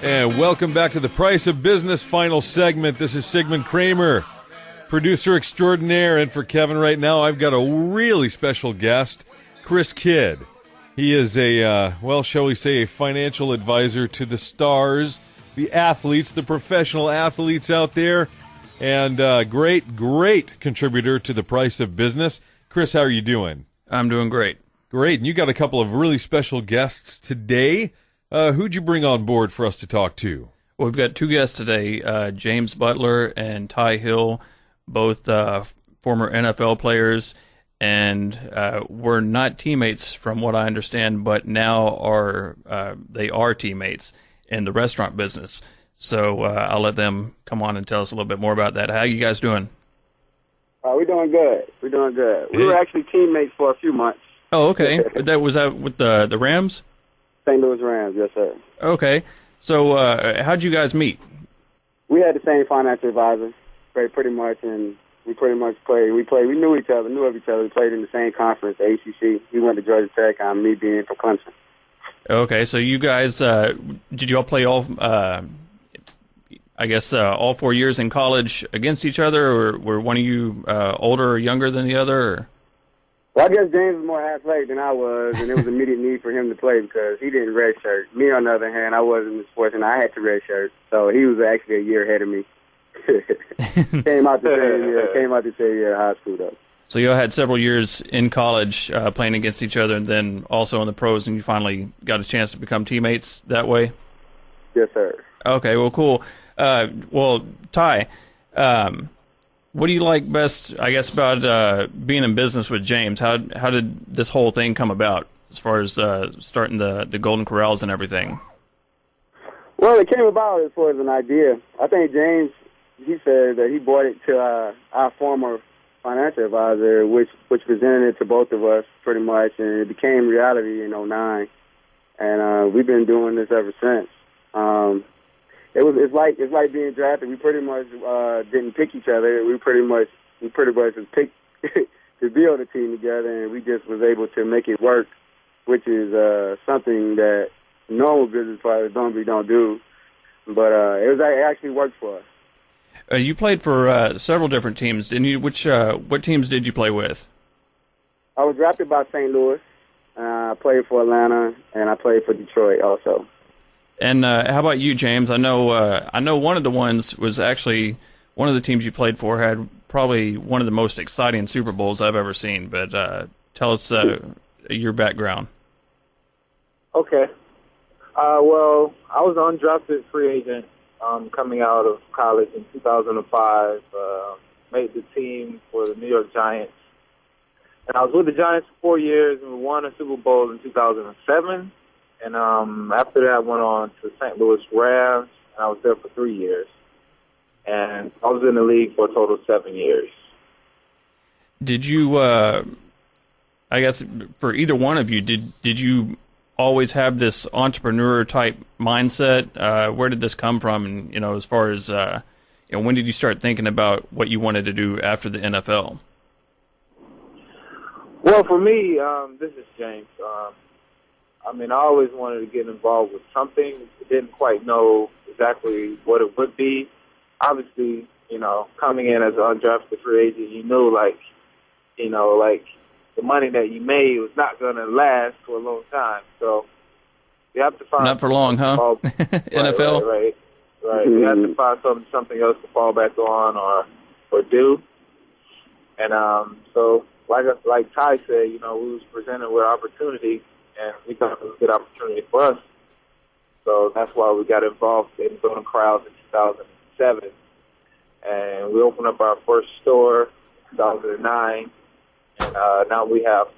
And welcome back to the Price of Business final segment. This is Sigmund Kramer, producer extraordinaire. And for Kevin right now, I've got a really special guest, Chris Kidd. He is shall we say, a financial advisor to the stars, the athletes, the professional athletes out there, and great contributor to the Price of Business. Chris, how are you doing? I'm doing great. Great. And you got a couple of really special guests today. Who'd you bring on board for us to talk to? Well, we've got two guests today, James Butler and Ty Hill, both former NFL players, and were not teammates from what I understand, but now they are teammates in the restaurant business. So I'll let them come on and tell us a little bit more about that. How are you guys doing? We're doing good. We were actually teammates for a few months. Oh, okay. Was that with the Rams? St. Louis Rams, yes, sir. Okay. So how'd you guys meet? We had the same financial advisor, pretty much, and we pretty much played. We knew of each other. We played in the same conference, the ACC. He went to Georgia Tech, me being from Clemson. Okay, so you guys, did you all play all 4 years in college against each other, or were one of you older or younger than the other? Or? Well, I guess James was more athletic than I was, and there was immediate need for him to play because he didn't redshirt. Me, on the other hand, I wasn't in sports, and I had to redshirt, so he was actually a year ahead of me. Came out the same year of high school, though. So you all had several years in college playing against each other, and then also in the pros, and you finally got a chance to become teammates that way? Yes, sir. Okay, well, cool. Ty, what do you like best, I guess, about being in business with James? How did this whole thing come about as far as starting the Golden Corrals and everything? Well, it came about as far as an idea. I think James, he said that he brought it to our former financial advisor, which presented it to both of us pretty much, and it became reality in '09. And we've been doing this ever since. It's like being drafted. We pretty much didn't pick each other. We pretty much just picked to build a team together, and we just was able to make it work, which is something that normal business partners don't do. But it actually worked for us. You played for several different teams, didn't you? What teams did you play with? I was drafted by St. Louis. I played for Atlanta, and I played for Detroit also. And how about you, James? I know one of the ones was actually one of the teams you played for had probably one of the most exciting Super Bowls I've ever seen. But tell us your background. Okay. Well, I was an undrafted free agent coming out of college in 2005. Made the team for the New York Giants. And I was with the Giants for 4 years, and we won a Super Bowl in 2007. And after that, I went on to St. Louis Rams, and I was there for 3 years. And I was in the league for a total of 7 years. Did you, I guess, for either one of you, did you always have this entrepreneur-type mindset? Where did this come from? And, as far as, when did you start thinking about what you wanted to do after the NFL? Well, for me, this is James. I always wanted to get involved with something. Didn't quite know exactly what it would be. Obviously, coming in as an undrafted free agent, you knew, the money that you made was not going to last for a long time. So you have to find... Not for long, huh? NFL? Right. You have to find something else to fall back on or do. And so, like Ty said, we was presented with opportunity, and we thought it was a good opportunity for us. So that's why we got involved in Golden Corrals in 2007. And we opened up our first store in 2009. And now we have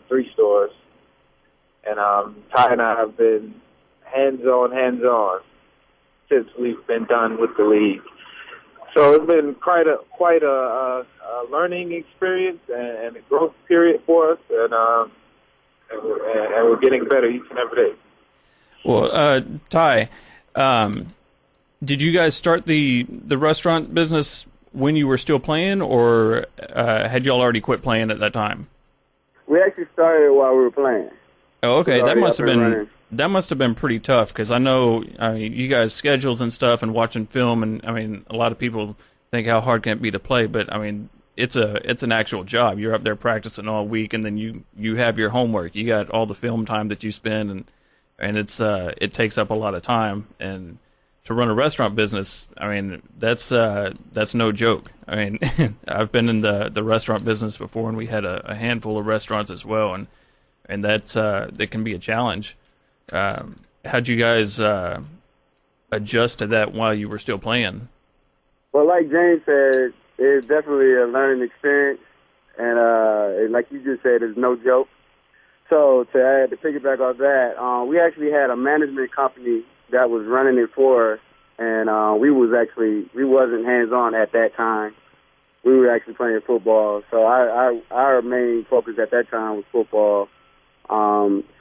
3 stores. And Ty and I have been hands-on since we've been done with the league. So it's been quite a learning experience and a growth period for us. And we're getting better each and every day. Well, Ty, did you guys start the restaurant business when you were still playing, or had you all already quit playing at that time? We actually started while we were playing. Oh, okay. That must have been that must have been pretty tough because I know you guys' schedules and stuff and watching film, and I mean, a lot of people think how hard can it be to play, but I mean, it's an actual job. You're up there practicing all week, and then you have your homework. You got all the film time that you spend, and it takes up a lot of time. And to run a restaurant business, I mean, that's no joke. I mean, I've been in the restaurant business before, and we had a handful of restaurants as well, and that can be a challenge. How'd you guys adjust to that while you were still playing? Well, like James said, it's definitely a learning experience, and like you just said, it's no joke. So to piggyback off that, we actually had a management company that was running it for us, and we wasn't hands-on at that time. We were actually playing football, so our main focus at that time was football.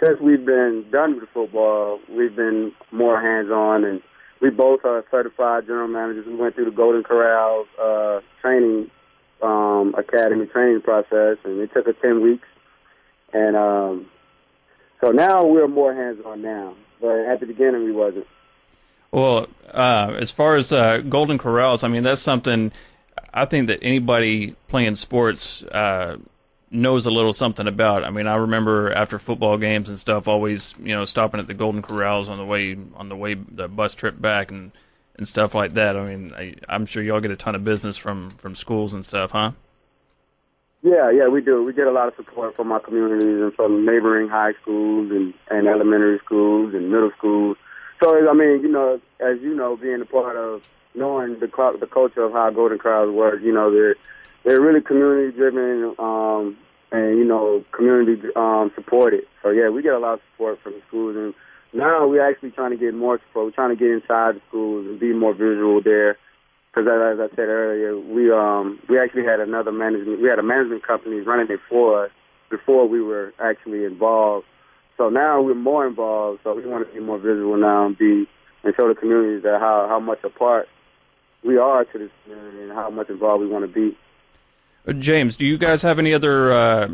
Since we've been done with football, we've been more hands-on, and we both are certified general managers. We went through the Golden Corral training academy training process, and it took us 10 weeks. And so now we're more hands-on now, but at the beginning we wasn't. Well, as far as Golden Corrals, I mean, that's something I think that anybody playing sports knows a little something about. I mean, I remember after football games and stuff, always stopping at the Golden Corrals on the way the bus trip back and stuff like that. I mean, I'm sure y'all get a ton of business from schools and stuff, huh? Yeah, we do. We get a lot of support from our communities and from neighboring high schools and elementary schools and middle schools. So, I mean, as you know, being a part of knowing the culture of how Golden Corrals work, they're really community-driven and, community supported. So, yeah, we get a lot of support from the schools. And now we're actually trying to get more support. We're trying to get inside the schools and be more visual there. Because as I said earlier, we actually had a management company running it for us before we were actually involved. So now we're more involved, so we want to be more visual now and show the communities that how much a part we are to this community and how much involved we want to be. James, do you guys have any other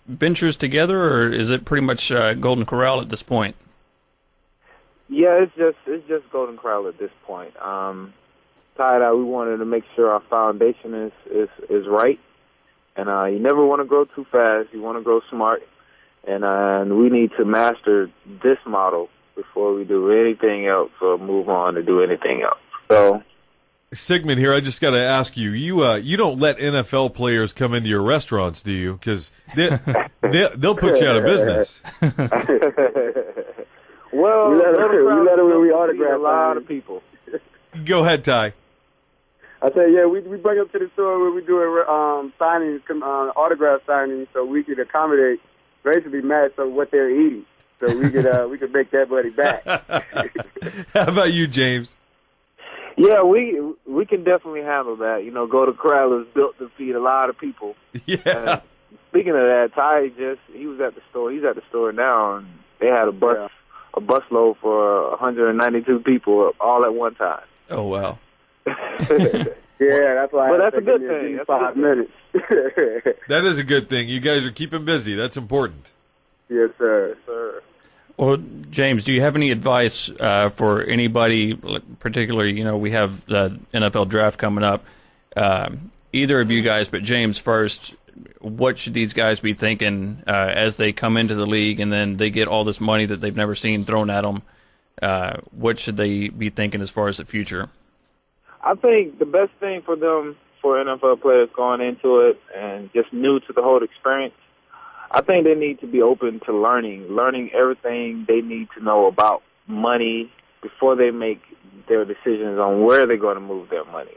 ventures together, or is it pretty much Golden Corral at this point? Yeah, it's just Golden Corral at this point. We wanted to make sure our foundation is right, and you never want to grow too fast. You want to grow smart, and we need to master this model before we do anything else or move on to do anything else. So, Sigmund here, I just got to ask you, you don't let NFL players come into your restaurants, do you? Because they'll put you out of business. Well, we let them when we autograph a lot of people. Go ahead, Ty. I said, yeah, we bring them to the store where we do signings, autograph signings, so we could accommodate, basically match what they're eating, so we could make that money back. How about you, James? Yeah, we can definitely handle that. Golden Corral is built to feed a lot of people. Yeah. Speaking of that, Ty he was at the store. He's at the store now, and they had a busload for 192 people all at one time. Oh wow. Yeah, that's why. But that's a good thing. That's 5 minutes. That is a good thing. You guys are keeping busy. That's important. Yes, sir. Yes, sir. Well, James, do you have any advice for anybody, particularly, we have the NFL draft coming up. Either of you guys, but James first, what should these guys be thinking as they come into the league and then they get all this money that they've never seen thrown at them? What should they be thinking as far as the future? I think the best thing for NFL players going into it and just new to the whole experience, I think they need to be open to learning everything they need to know about money before they make their decisions on where they're going to move their money.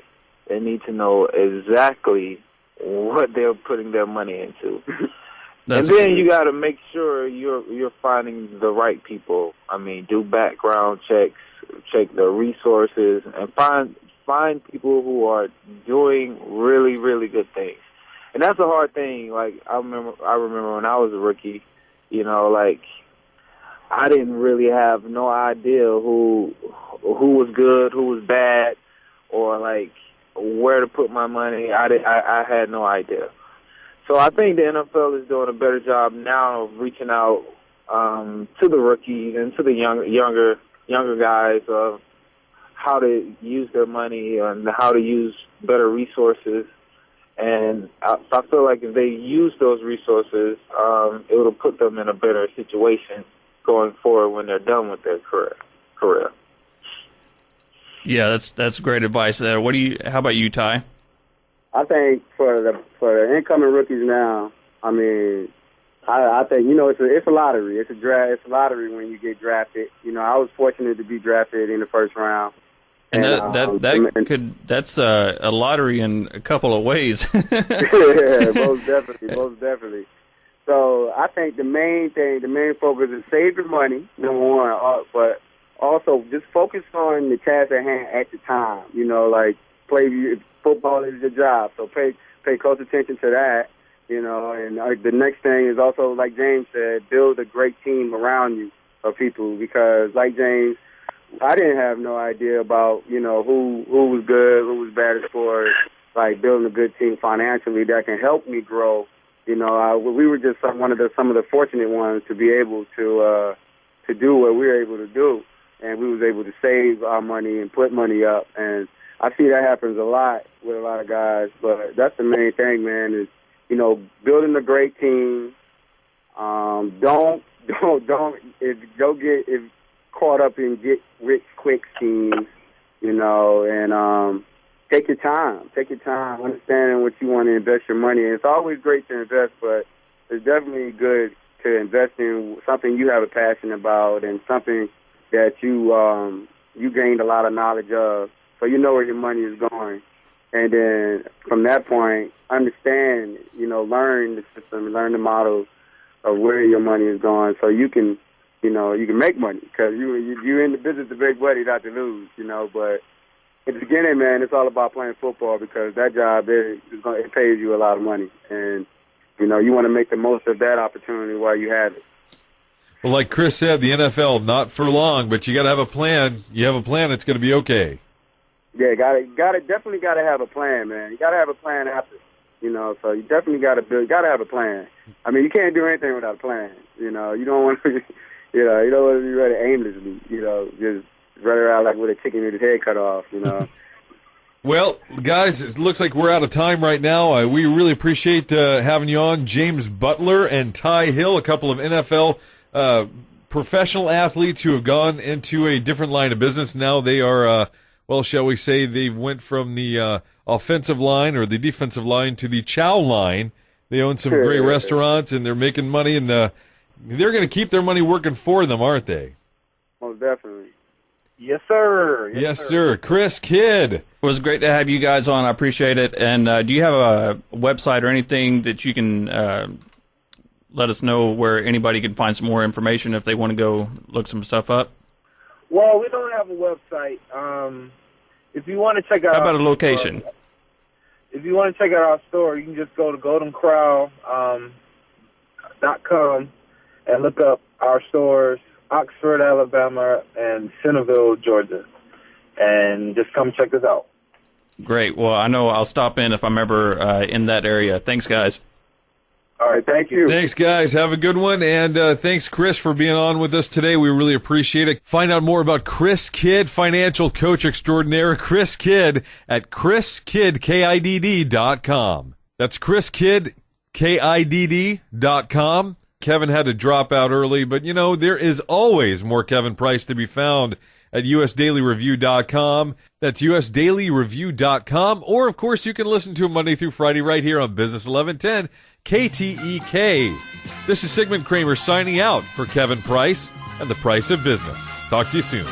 They need to know exactly what they're putting their money into. And then you got to make sure you're finding the right people. I mean, do background checks, check their resources, and find people who are doing really, really good things. And that's a hard thing. Like I remember when I was a rookie, I didn't really have no idea who was good, who was bad, or where to put my money. I had no idea. So I think the NFL is doing a better job now of reaching out to the rookies and to the younger guys of how to use their money and how to use better resources. And I feel like if they use those resources, it will put them in a better situation going forward when they're done with their career. Yeah, that's great advice there. How about you, Ty? I think for the incoming rookies now, I mean, I think, you know, it's a lottery. It's a lottery when you get drafted. You know, I was fortunate to be drafted in the first round. And that's a lottery in a couple of ways. Yeah, most definitely. So I think the main focus is save your money, number one, but also just focus on the task at hand at the time. You know, like football is your job, so pay close attention to that. You know, and the next thing is also, like James said, build a great team around you of people, because like James, I didn't have no idea about, you know, who was good, who was bad as far as like building a good team financially that can help me grow. You know, we were just some of the fortunate ones to be able to do what we were able to do, and we was able to save our money and put money up. And I see that happens a lot with a lot of guys, but that's the main thing, man, is, you know, building a great team. Don't get caught up in get rich quick schemes, you know, and take your time, understanding what you want to invest your money in. It's always great to invest, but it's definitely good to invest in something you have a passion about and something that you gained a lot of knowledge of, so you know where your money is going. And then from that point, understand, you know, learn the system, learn the models of where your money is going, so you can, you know, you can make money, because you're in the business to make money, not to lose, you know. But in the beginning, man, it's all about playing football, because that job it pays you a lot of money, and you know, you want to make the most of that opportunity while you have it. Well, like Chris said, the NFL not for long, but you got to have a plan. You have a plan, it's going to be okay. Yeah, definitely got to have a plan, man. You got to have a plan after, you know. So you definitely got to have a plan. I mean, you can't do anything without a plan. You know, you don't want to, you don't want to be running aimlessly. You know, just run around like with a chicken with his head cut off. You know. Well, guys, it looks like we're out of time right now. We really appreciate having you on, James Butler and Ty Hill, a couple of NFL professional athletes who have gone into a different line of business. Now they are. Well, shall we say they went from the offensive line or the defensive line to the chow line. They own some great restaurants, and they're making money, and they're going to keep their money working for them, aren't they? Most definitely. Yes, sir. Yes, sir. Chris Kidd. It was great to have you guys on. I appreciate it. And do you have a website or anything that you can let us know where anybody can find some more information if they want to go look some stuff up? Well, we don't have a website. If you want to check out, how about a location? If you want to check out our store, you can just go to goldencrow.com and look up our stores, Oxford, Alabama, and Centerville, Georgia, and just come check us out. Great. Well, I know I'll stop in if I'm ever in that area. Thanks, guys. All right, thank you. Thanks, guys. Have a good one. And thanks, Chris, for being on with us today. We really appreciate it. Find out more about Chris Kidd, financial coach extraordinaire, Chris Kidd, at chriskidd.com. That's chriskidd.com. Kevin had to drop out early, but, you know, there is always more Kevin Price to be found at usdailyreview.com. That's usdailyreview.com. Or, of course, you can listen to him Monday through Friday right here on Business 1110 KTEK. This is Sigmund Kramer signing out for Kevin Price and the Price of Business. Talk to you soon.